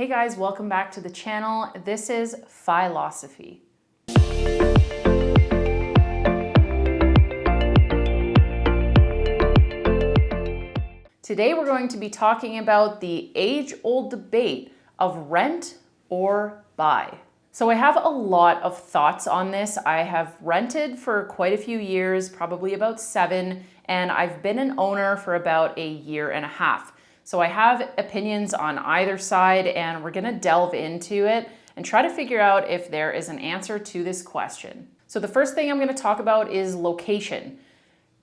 Hey guys, welcome back to the channel. This is Philosophy. Today we're going to be talking about the age-old debate of rent or buy. So I have a lot of thoughts on this. I have rented for quite a few years, probably about 7, and I've been an owner for about a year and a half. So I have opinions on either side, and we're gonna delve into it and try to figure out if there is an answer to this question. So the first thing I'm gonna talk about is location.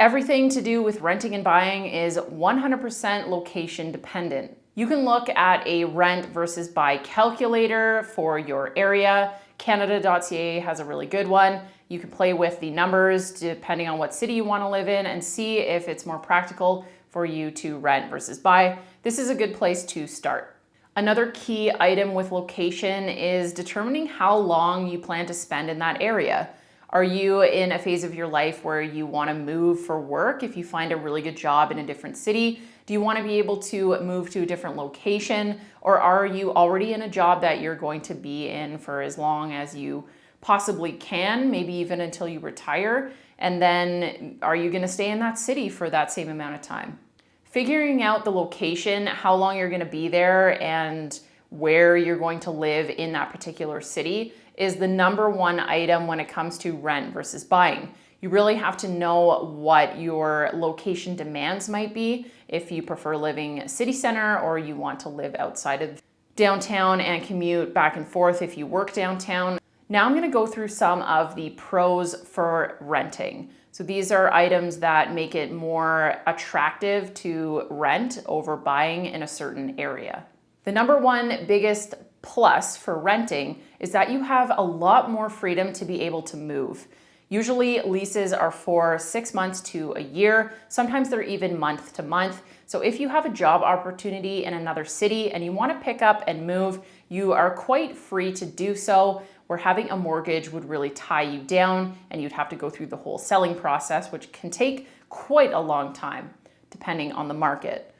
Everything to do with renting and buying is 100% location dependent. You can look at a rent versus buy calculator for your area. Canada.ca has a really good one. You can play with the numbers depending on what city you want to live in and see if it's more practical for you to rent versus buy. This is a good place to start. Another key item with location is determining how long you plan to spend in that area. Are you in a phase of your life where you want to move for work? If you find a really good job in a different city, do you want to be able to move to a different location? Or are you already in a job that you're going to be in for as long as you possibly can, maybe even until you retire? And then are you going to stay in that city for that same amount of time? Figuring out the location, how long you're going to be there, and where you're going to live in that particular city is the number one item when it comes to rent versus buying. You really have to know what your location demands might be if you prefer living city center or you want to live outside of downtown and commute back and forth if you work downtown. Now I'm gonna go through some of the pros for renting. So these are items that make it more attractive to rent over buying in a certain area. The number one biggest plus for renting is that you have a lot more freedom to be able to move. Usually leases are for 6 months to a year. Sometimes they're even month to month. So if you have a job opportunity in another city and you want to pick up and move, you are quite free to do so, where having a mortgage would really tie you down and you'd have to go through the whole selling process, which can take quite a long time depending on the market.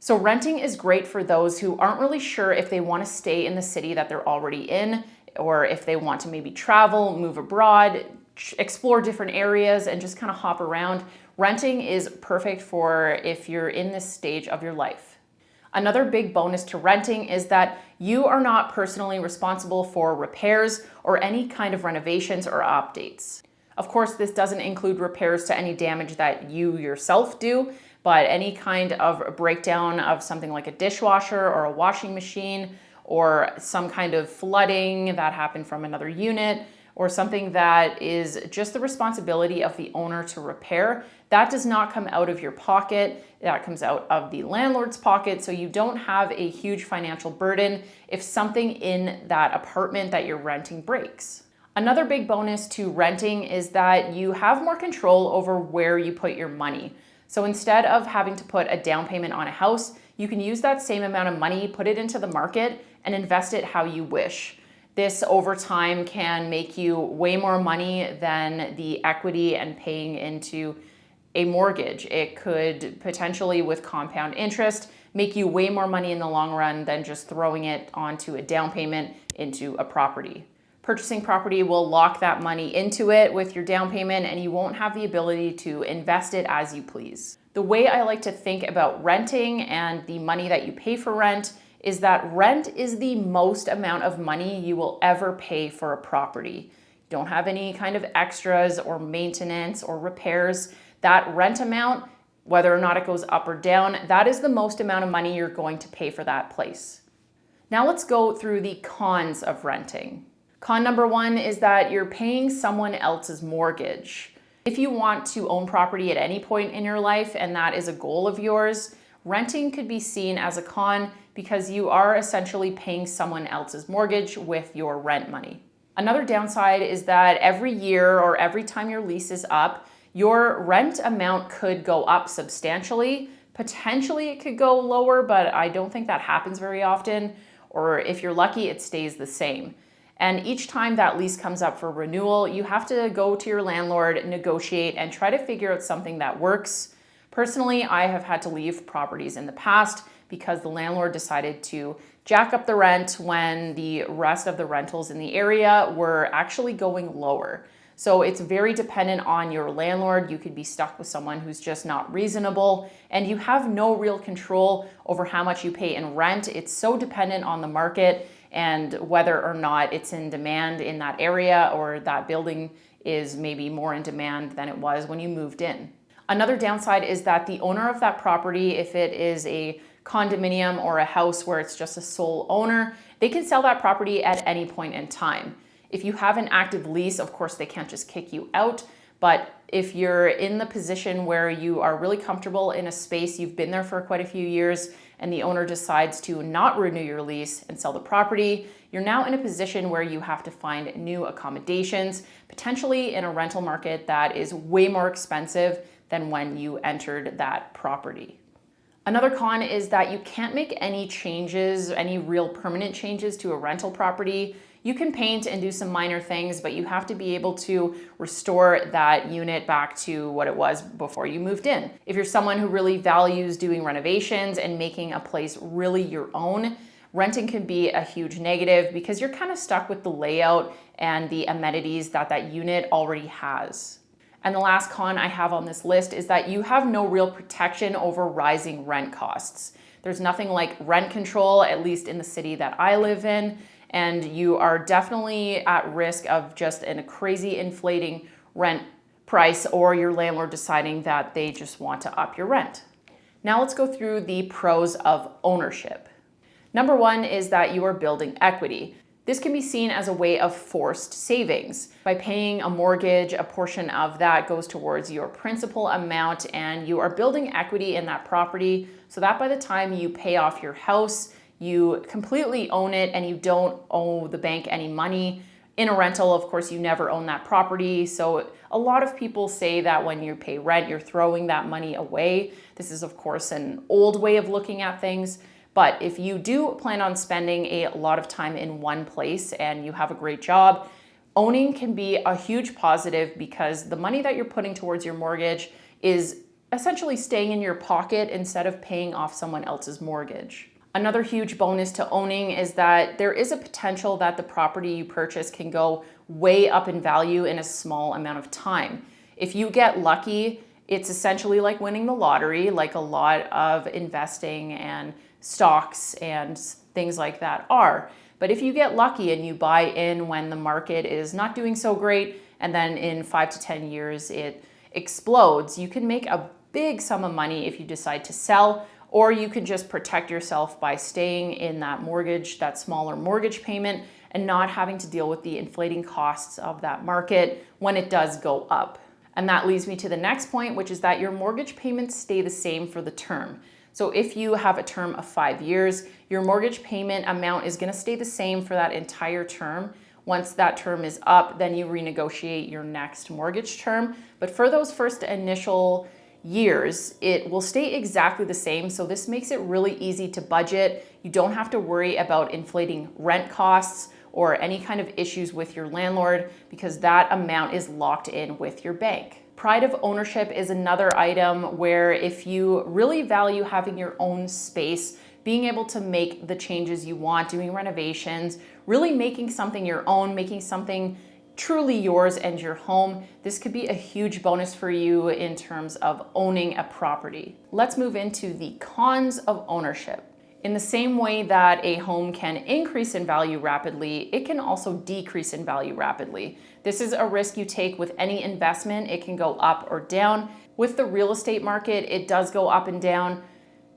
So renting is great for those who aren't really sure if they want to stay in the city that they're already in, or if they want to maybe travel, move abroad, explore different areas, and just kind of hop around. Renting is perfect for if you're in this stage of your life. Another big bonus to renting is that you are not personally responsible for repairs or any kind of renovations or updates. Of course, this doesn't include repairs to any damage that you yourself do, but any kind of breakdown of something like a dishwasher or a washing machine, or some kind of flooding that happened from another unit, or something that is just the responsibility of the owner to repair, that does not come out of your pocket. That comes out of the landlord's pocket, so you don't have a huge financial burden if something in that apartment that you're renting breaks. Another big bonus to renting is that you have more control over where you put your money. So instead of having to put a down payment on a house, you can use that same amount of money, put it into the market, and invest it how you wish. This over time can make you way more money than the equity and paying into a mortgage. It could potentially, with compound interest, make you way more money in the long run than just throwing it onto a down payment into a property. Purchasing property will lock that money into it with your down payment, and you won't have the ability to invest it as you please. The way I like to think about renting and the money that you pay for rent is that rent is the most amount of money you will ever pay for a property. You don't have any kind of extras or maintenance or repairs. That rent amount, whether or not it goes up or down, that is the most amount of money you're going to pay for that place. Now let's go through the cons of renting. Con number one is that you're paying someone else's mortgage. If you want to own property at any point in your life and that is a goal of yours, renting could be seen as a con because you are essentially paying someone else's mortgage with your rent money. Another downside is that every year or every time your lease is up, your rent amount could go up substantially. Potentially it could go lower, but I don't think that happens very often. Or if you're lucky, it stays the same. And each time that lease comes up for renewal, you have to go to your landlord, negotiate, and try to figure out something that works. Personally, I have had to leave properties in the past because the landlord decided to jack up the rent when the rest of the rentals in the area were actually going lower. So it's very dependent on your landlord. You could be stuck with someone who's just not reasonable, and you have no real control over how much you pay in rent. It's so dependent on the market and whether or not it's in demand in that area, or that building is maybe more in demand than it was when you moved in. Another downside is that the owner of that property, if it is a condominium or a house where it's just a sole owner, they can sell that property at any point in time. If you have an active lease, of course, they can't just kick you out. But if you're in the position where you are really comfortable in a space, you've been there for quite a few years, and the owner decides to not renew your lease and sell the property, you're now in a position where you have to find new accommodations, potentially in a rental market that is way more expensive than when you entered that property. Another con is that you can't make any changes, any real permanent changes to a rental property. You can paint and do some minor things, but you have to be able to restore that unit back to what it was before you moved in. If you're someone who really values doing renovations and making a place really your own, renting can be a huge negative because you're kind of stuck with the layout and the amenities that that unit already has. And the last con I have on this list is that you have no real protection over rising rent costs. There's nothing like rent control, at least in the city that I live in, and you are definitely at risk of just a crazy inflating rent price, or your landlord deciding that they just want to up your rent. Now let's go through the pros of ownership. Number one is that you are building equity. This can be seen as a way of forced savings. By paying a mortgage, a portion of that goes towards your principal amount, and you are building equity in that property so that by the time you pay off your house, you completely own it and you don't owe the bank any money. In a rental, of course, you never own that property. So a lot of people say that when you pay rent, you're throwing that money away. This is, of course, an old way of looking at things. But if you do plan on spending a lot of time in one place and you have a great job, owning can be a huge positive because the money that you're putting towards your mortgage is essentially staying in your pocket instead of paying off someone else's mortgage. Another huge bonus to owning is that there is a potential that the property you purchase can go way up in value in a small amount of time. If you get lucky, it's essentially like winning the lottery, like a lot of investing and stocks and things like that are. But if you get lucky and you buy in when the market is not doing so great, and then in 5 to 10 years it explodes, you can make a big sum of money if you decide to sell, or you can just protect yourself by staying in that mortgage, that smaller mortgage payment, and not having to deal with the inflating costs of that market when it does go up. And that leads me to the next point, which is that your mortgage payments stay the same for the term. So if you have a term of 5 years, your mortgage payment amount is going to stay the same for that entire term. Once that term is up, then you renegotiate your next mortgage term. But for those first initial years, it will stay exactly the same. So this makes it really easy to budget. You don't have to worry about inflating rent costs or any kind of issues with your landlord because that amount is locked in with your bank. Pride of ownership is another item where if you really value having your own space, being able to make the changes you want, doing renovations, really making something your own, making something truly yours and your home, this could be a huge bonus for you in terms of owning a property. Let's move into the cons of ownership. In the same way that a home can increase in value rapidly, it can also decrease in value rapidly. This is a risk you take with any investment. It can go up or down. With the real estate market, it does go up and down.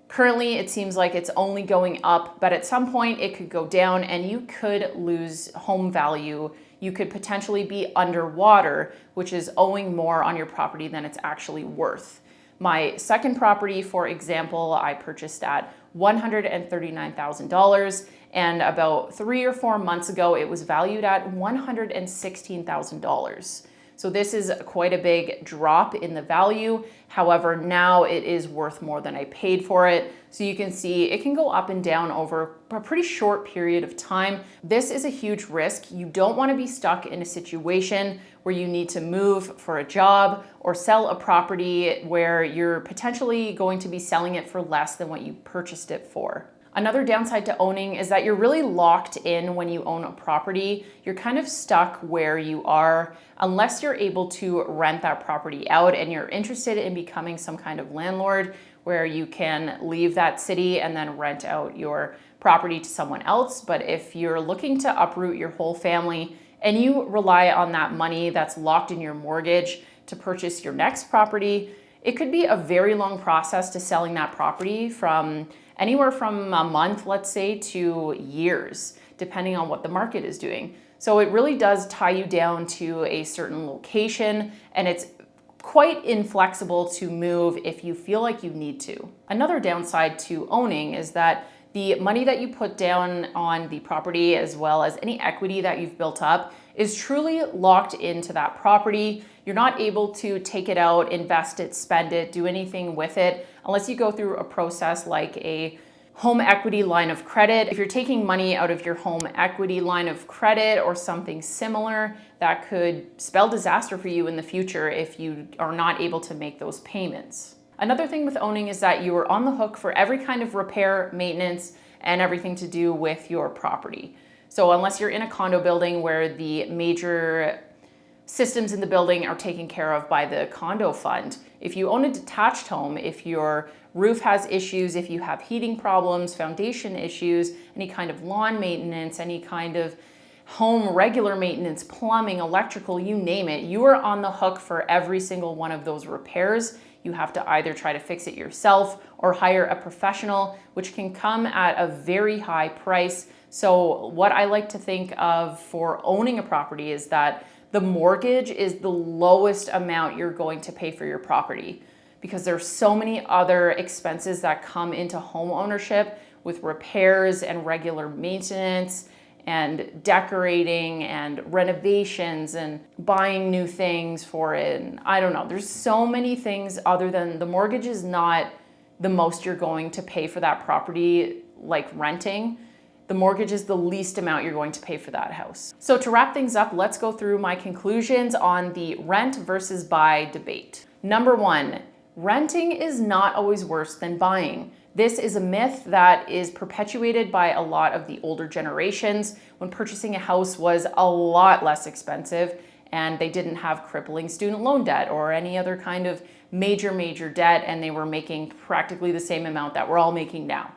Currently, it seems like it's only going up, but at some point it could go down and you could lose home value. You could potentially be underwater, which is owing more on your property than it's actually worth. My second property, for example, I purchased at $139,000, and about 3 or 4 months ago, it was valued at $116,000. So this is quite a big drop in the value. However, now it is worth more than I paid for it. So you can see it can go up and down over a pretty short period of time. This is a huge risk. You don't want to be stuck in a situation where you need to move for a job or sell a property where you're potentially going to be selling it for less than what you purchased it for. Another downside to owning is that you're really locked in when you own a property. You're kind of stuck where you are unless you're able to rent that property out and you're interested in becoming some kind of landlord where you can leave that city and then rent out your property to someone else. But if you're looking to uproot your whole family and you rely on that money that's locked in your mortgage to purchase your next property, it could be a very long process to selling that property, from anywhere from a month, let's say, to years, depending on what the market is doing. So it really does tie you down to a certain location, and it's quite inflexible to move if you feel like you need to. Another downside to owning is that the money that you put down on the property, as well as any equity that you've built up, is truly locked into that property. You're not able to take it out, invest it, spend it, do anything with it, unless you go through a process like a home equity line of credit. If you're taking money out of your home equity line of credit or something similar, that could spell disaster for you in the future if you are not able to make those payments. Another thing with owning is that you are on the hook for every kind of repair, maintenance, and everything to do with your property. So unless you're in a condo building where the major systems in the building are taken care of by the condo fund, if you own a detached home, if your roof has issues, if you have heating problems, foundation issues, any kind of lawn maintenance, any kind of home regular maintenance, plumbing, electrical, you name it, you are on the hook for every single one of those repairs. You have to either try to fix it yourself or hire a professional, which can come at a very high price. So what I like to think of for owning a property is that the mortgage is the lowest amount you're going to pay for your property, because there's so many other expenses that come into home ownership with repairs and regular maintenance and decorating and renovations and buying new things for it. And I don't know, there's so many things other than the mortgage is not the most you're going to pay for that property, like renting. The mortgage is the least amount you're going to pay for that house. So to wrap things up, let's go through my conclusions on the rent versus buy debate. Number one, renting is not always worse than buying. This is a myth that is perpetuated by a lot of the older generations when purchasing a house was a lot less expensive and they didn't have crippling student loan debt or any other kind of major debt, and they were making practically the same amount that we're all making now.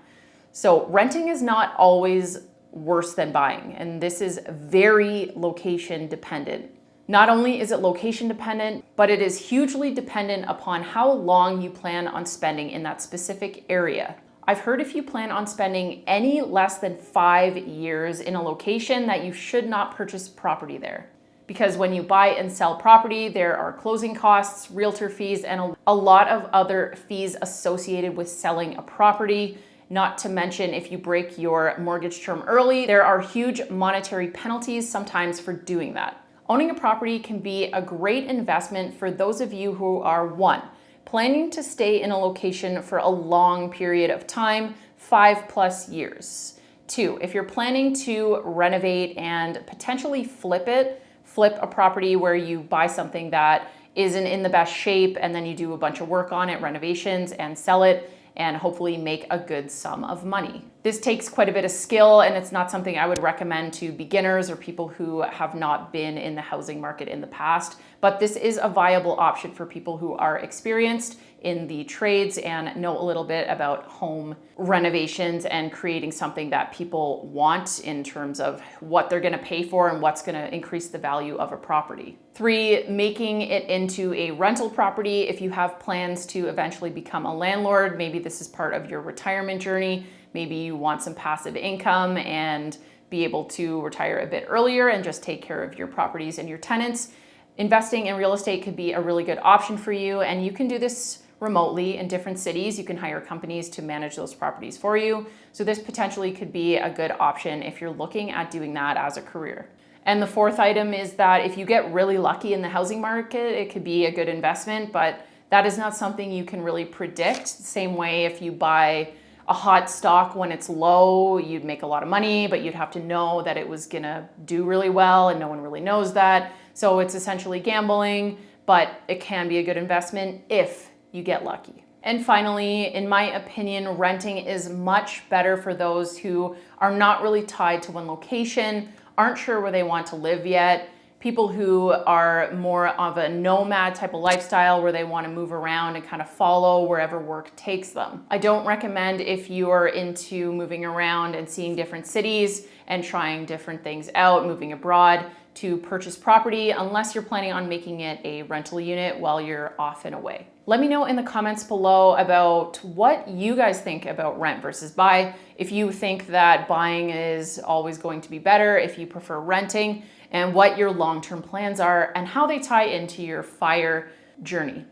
So renting is not always worse than buying, and this is very location dependent. Not only is it location dependent, but it is hugely dependent upon how long you plan on spending in that specific area. I've heard if you plan on spending any less than 5 years in a location that you should not purchase property there. Because when you buy and sell property, there are closing costs, realtor fees, and a lot of other fees associated with selling a property. Not to mention, if you break your mortgage term early, there are huge monetary penalties sometimes for doing that. Owning a property can be a great investment for those of you who are, one, planning to stay in a location for a long period of time, 5+ years. Two, if you're planning to renovate and potentially flip a property where you buy something that isn't in the best shape and then you do a bunch of work on it, renovations, and sell it, and hopefully make a good sum of money. This takes quite a bit of skill, and it's not something I would recommend to beginners or people who have not been in the housing market in the past, but this is a viable option for people who are experienced in the trades and know a little bit about home renovations and creating something that people want in terms of what they're gonna pay for and what's gonna increase the value of a property. 3, making it into a rental property. If you have plans to eventually become a landlord, maybe this is part of your retirement journey. Maybe you want some passive income and be able to retire a bit earlier and just take care of your properties and your tenants. Investing in real estate could be a really good option for you, and you can do this remotely in different cities. You can hire companies to manage those properties for you. So this potentially could be a good option if you're looking at doing that as a career. And the 4th item is that if you get really lucky in the housing market, it could be a good investment, but that is not something you can really predict. Same way if you buy a hot stock when it's low, you'd make a lot of money, but you'd have to know that it was gonna do really well, and no one really knows that. So it's essentially gambling, but it can be a good investment if you get lucky. And finally, in my opinion, renting is much better for those who are not really tied to one location, aren't sure where they want to live yet, people who are more of a nomad type of lifestyle where they want to move around and kind of follow wherever work takes them. I don't recommend, if you are into moving around and seeing different cities and trying different things out, moving abroad, to purchase property unless you're planning on making it a rental unit while you're off and away. Let me know in the comments below about what you guys think about rent versus buy. If you think that buying is always going to be better, if you prefer renting, and what your long-term plans are and how they tie into your FIRE journey.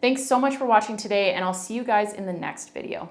Thanks so much for watching today, and I'll see you guys in the next video.